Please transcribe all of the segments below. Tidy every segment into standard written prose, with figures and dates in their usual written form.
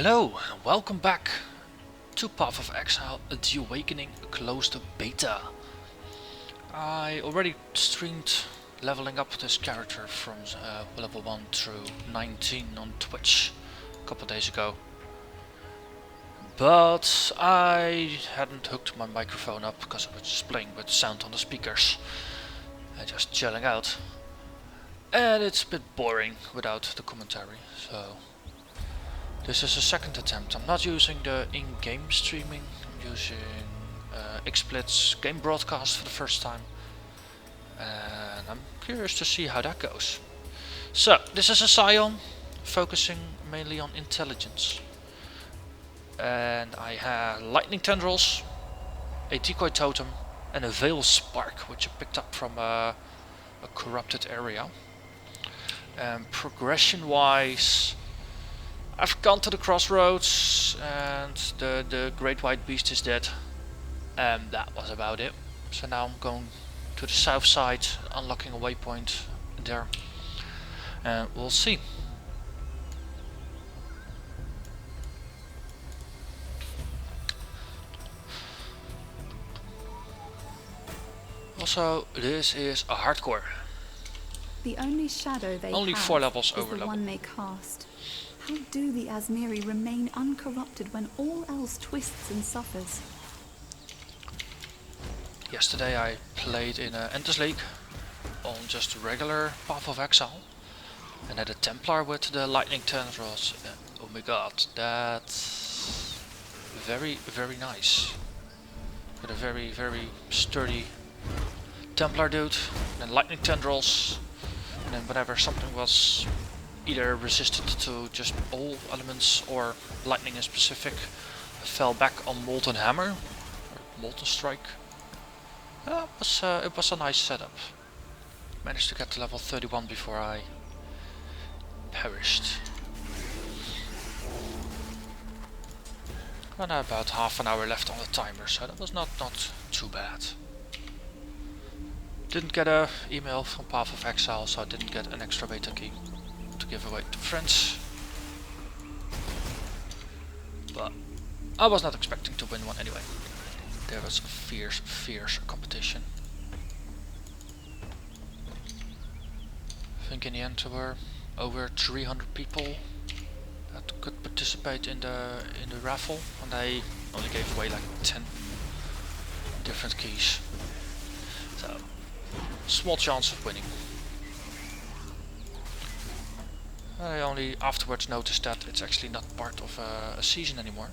Hello and welcome back to Path of Exile, The Awakening closed beta. I already streamed leveling up this character from level 1 through 19 on Twitch a couple days ago. But I hadn't hooked my microphone up because I was just playing with sound on the speakers and just chilling out. And it's a bit boring without the commentary, so this is a second attempt. I'm not using the in-game streaming, I'm using XSplit's game broadcast for the first time. And I'm curious to see how that goes. So, this is a Scion, focusing mainly on intelligence. And I have lightning tendrils, a decoy totem, and a veil spark, which I picked up from a corrupted area. And progression-wise, I've gone to the crossroads and the great white beast is dead, and that was about it. So now I'm going to the south side, unlocking a waypoint there, and we'll see. Also, this is a hardcore. The only shadow they Only have 4 levels is over the level. one they cast. How do the Asmiri remain uncorrupted when all else twists and suffers? Yesterday I played in Endless League on just regular Path of Exile and had a Templar with the lightning tendrils. Oh my god, that's very nice. With a very sturdy Templar dude, and then lightning tendrils, and then whenever something was either resisted to just all elements or lightning in specific, I fell back on Molten Hammer, or Molten Strike. It was a nice setup. Managed to get to level 31 before I perished. And about half an hour left on the timer, so that was not too bad. Didn't get an email from Path of Exile, so I didn't get an extra beta key to give away to friends. But I was not expecting to win one anyway. There was a fierce competition. I think in the end there were over 300 people that could participate in the raffle, and I only gave away like 10 different keys. So small chance of winning. I only afterwards noticed that it's actually not part of a season anymore.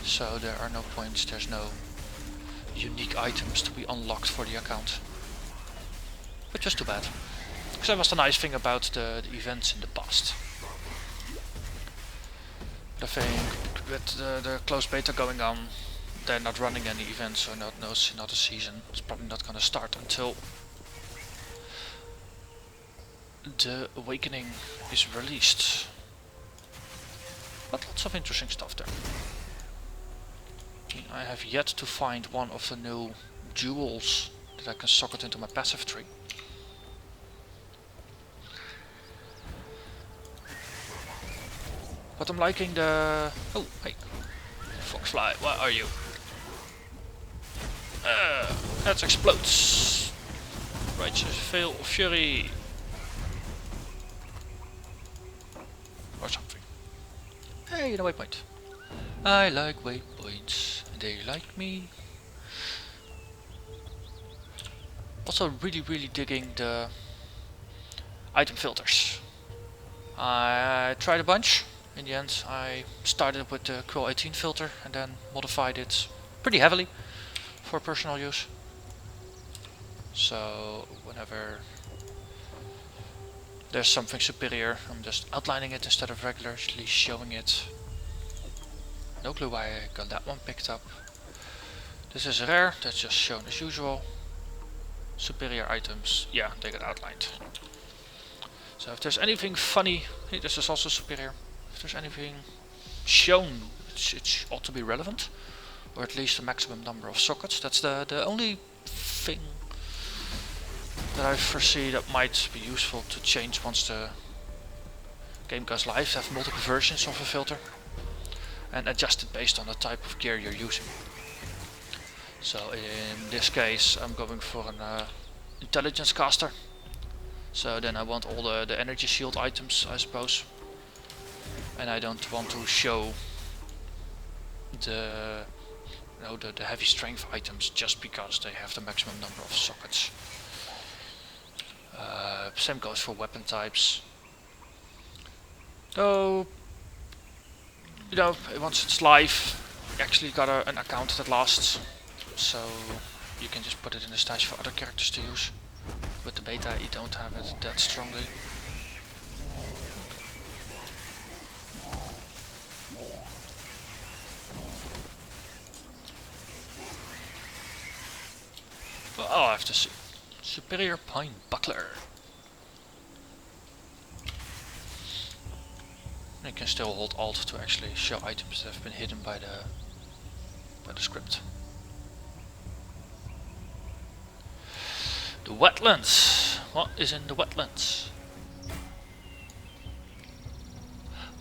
So there are no points, there's no unique items to be unlocked for the account. But just too bad. Because that was the nice thing about the events in the past. But I think with the closed beta going on, they're not running any events, so not a season. It's probably not going to start until the Awakening is released. But lots of interesting stuff there. I have yet to find one of the new jewels that I can socket into my passive tree. But I'm liking the... Oh, hey. Foxfly, where are you? Let's explode. Righteous Veil of Fury. Or something. Hey, the waypoint. I like waypoints. They like me. Also really digging the item filters. I tried a bunch. In the end I started with the Quill 18 filter and then modified it pretty heavily for personal use. So whenever there's something superior, I'm just outlining it instead of regularly showing it. No clue why I got that one picked up. This is rare, that's just shown as usual. Superior items, yeah, they get outlined. So if there's anything funny, hey, this is also superior. If there's anything shown, it ought to be relevant. Or at least a maximum number of sockets. That's the only thing that I foresee that might be useful to change once the game goes live, have multiple versions of a filter and adjust it based on the type of gear you're using. So in this case I'm going for an intelligence caster. So then I want all the energy shield items, I suppose. And I don't want to show the the heavy strength items just because they have the maximum number of sockets. Same goes for weapon types. Though, you know, once it's live, you actually got an account that lasts, so you can just put it in the stash for other characters to use. With the beta, you don't have it that strongly. Oh, I have to see. Superior Pine Buckler. You can still hold Alt to actually show items that have been hidden by the script. The wetlands. What is in the wetlands?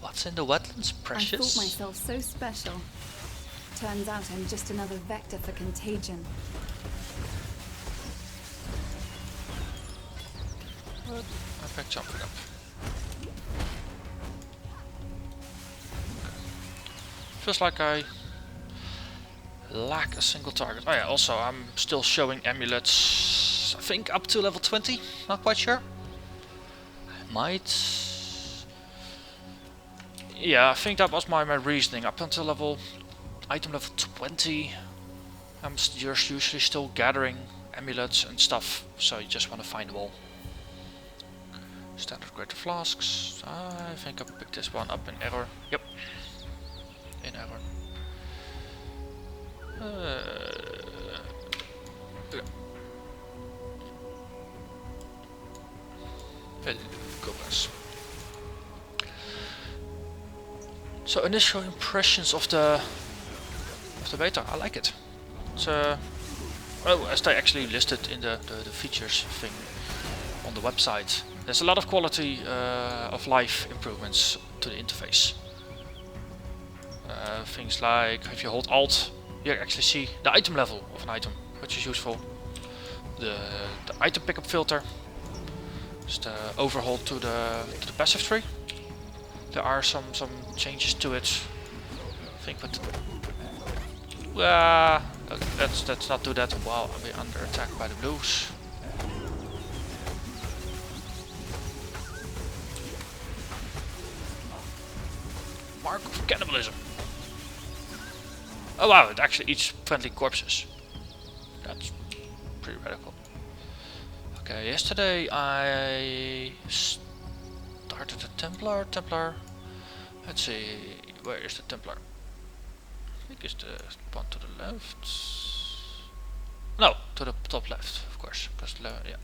What's in the wetlands, precious? I thought myself so special. Turns out I'm just another vector for contagion. What? I'm back jumping up. Feels like I lack a single target. Oh yeah, also I'm still showing amulets, I think up to level 20, not quite sure. I might... Yeah, I think that was my reasoning. Up until item level 20, I'm just usually still gathering amulets and stuff, so you just want to find them all. Standard greater flasks. I think I picked this one up in error. Yep. In error. Yeah. Go guys. So initial impressions of the beta. I like it. It's well, as they actually listed in the features thing on the website. There's a lot of quality of life improvements to the interface. Things like if you hold Alt, you actually see the item level of an item, which is useful. The item pickup filter, just overhaul to the passive tree. There are some changes to it. I think, but let's not do that while we're under attack by the blues. Mark of cannibalism. Oh wow, it actually eats friendly corpses. That's pretty radical. Okay, yesterday I started a Templar. Let's see, where is the Templar? I think it's the one to the left. No, to the top left, of course. Yeah.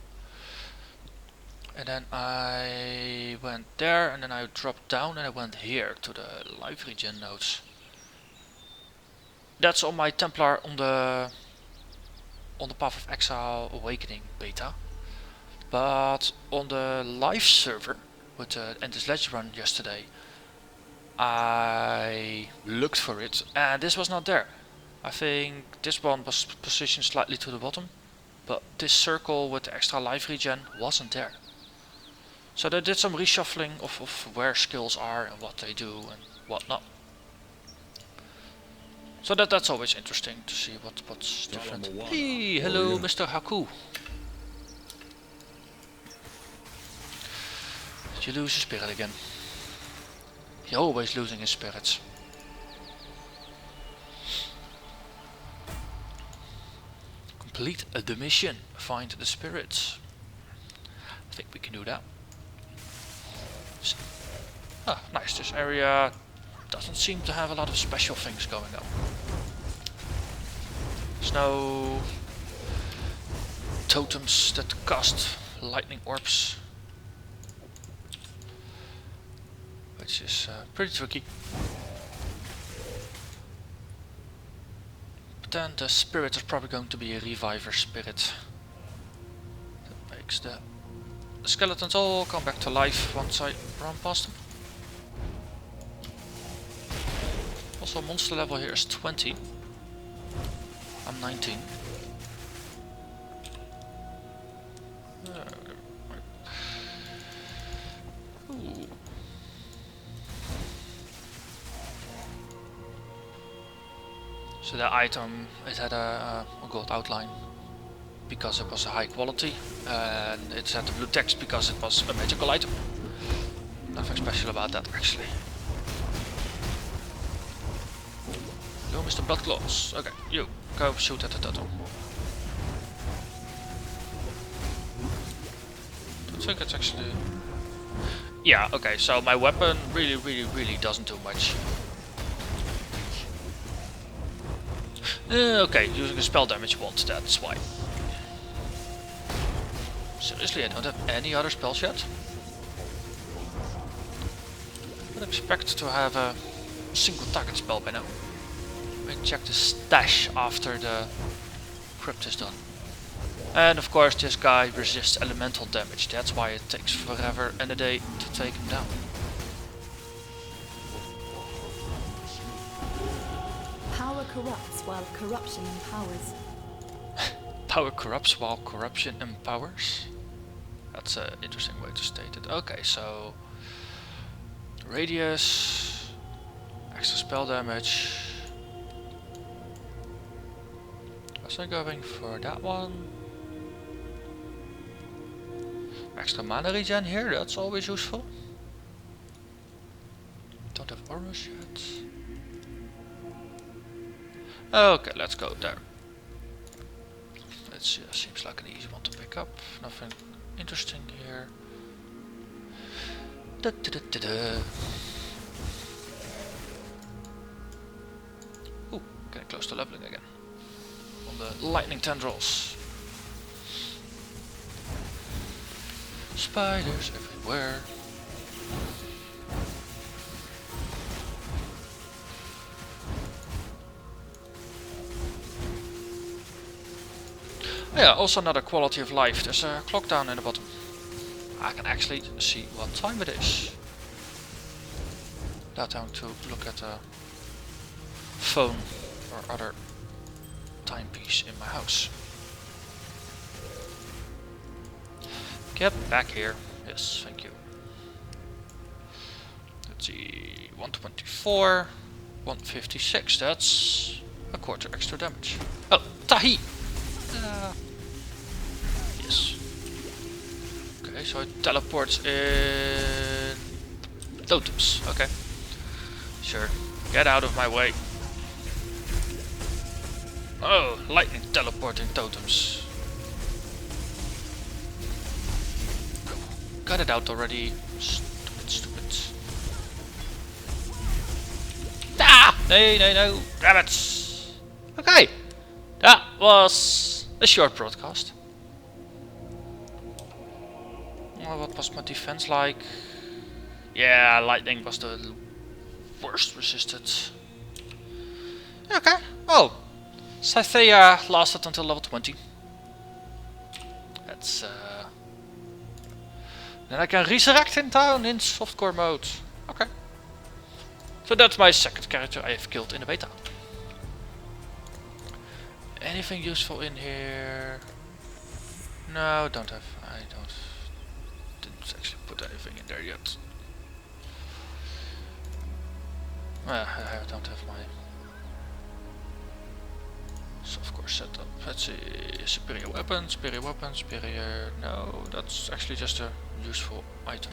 And then I went there, and then I dropped down, and I went here to the live regen nodes. That's on my Templar on the Path of Exile Awakening beta. But on the live server with the Endless Ledge run yesterday, I looked for it, and this was not there. I think this one was positioned slightly to the bottom, but this circle with the extra life regen wasn't there. So they did some reshuffling of where skills are and what they do and whatnot. So that's always interesting to see what's different. Hey, hello, Mr. Haku. Did you lose your spirit again? You're always losing his spirits. Complete the mission. Find the spirits. I think we can do that. Ah, nice. This area doesn't seem to have a lot of special things going on. There's no totems that cast lightning orbs, which is pretty tricky. But then the spirit is probably going to be a reviver spirit. That makes the skeletons all come back to life once I run past them. Also, monster level here is 20. I'm 19. Ooh. So the item, it had a gold outline because it was a high quality, and it had the blue text because it was a magical item. Nothing special about that actually. Yo, Mr. Bloodclaws. Okay, you go shoot at the totem. Don't think it's actually. Yeah, okay, so my weapon really doesn't do much. Okay, using a spell damage won't, that's why. Seriously, I don't have any other spells yet? I would expect to have a single target spell by now. I check the stash after the crypt is done. And of course this guy resists elemental damage, that's why it takes forever and a day to take him down. Power corrupts while corruption empowers. Power corrupts while corruption empowers? That's an interesting way to state it. Okay, so radius, extra spell damage. Was I going for that one? Extra mana regen here, that's always useful. Don't have armors yet. Okay, let's go there. It seems like an easy one to pick up. Nothing interesting here. Da, da, da, da, da. Ooh, getting close to leveling again. On the lightning tendrils. Spiders everywhere. Yeah, also another quality of life. There's a clock down in the bottom. I can actually see what time it is. Without having to look at a phone or other timepiece in my house. Get back here. Yes, thank you. Let's see. 124, 156. That's a quarter extra damage. Oh, Tahi! Yes. Okay, so it teleports in totems. Okay. Sure. Get out of my way. Oh, lightning teleporting totems. Got it out already. Stupid. Ah! No. Rabbits! Okay. That was a short broadcast. Well, what was my defense like? Yeah, lightning was the worst resisted. Okay, well, Scythaea lasted until level 20. That's then I can resurrect in town in softcore mode. Okay. So that's my second character I have killed in the beta. Anything useful in here? No, don't have. Didn't actually put anything in there yet. I don't have my softcore setup. Let's see. Superior weapon, superior. No, that's actually just a useful item.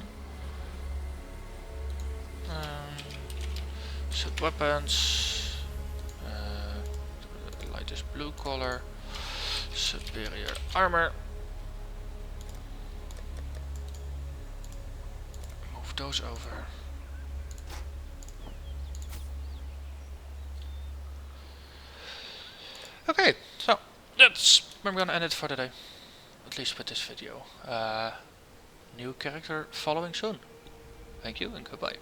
Suit weapons. Lightest blue color. Superior armor. Move those over. Okay, so that's where I'm gonna end it for today. At least with this video. New character following soon. Thank you and goodbye.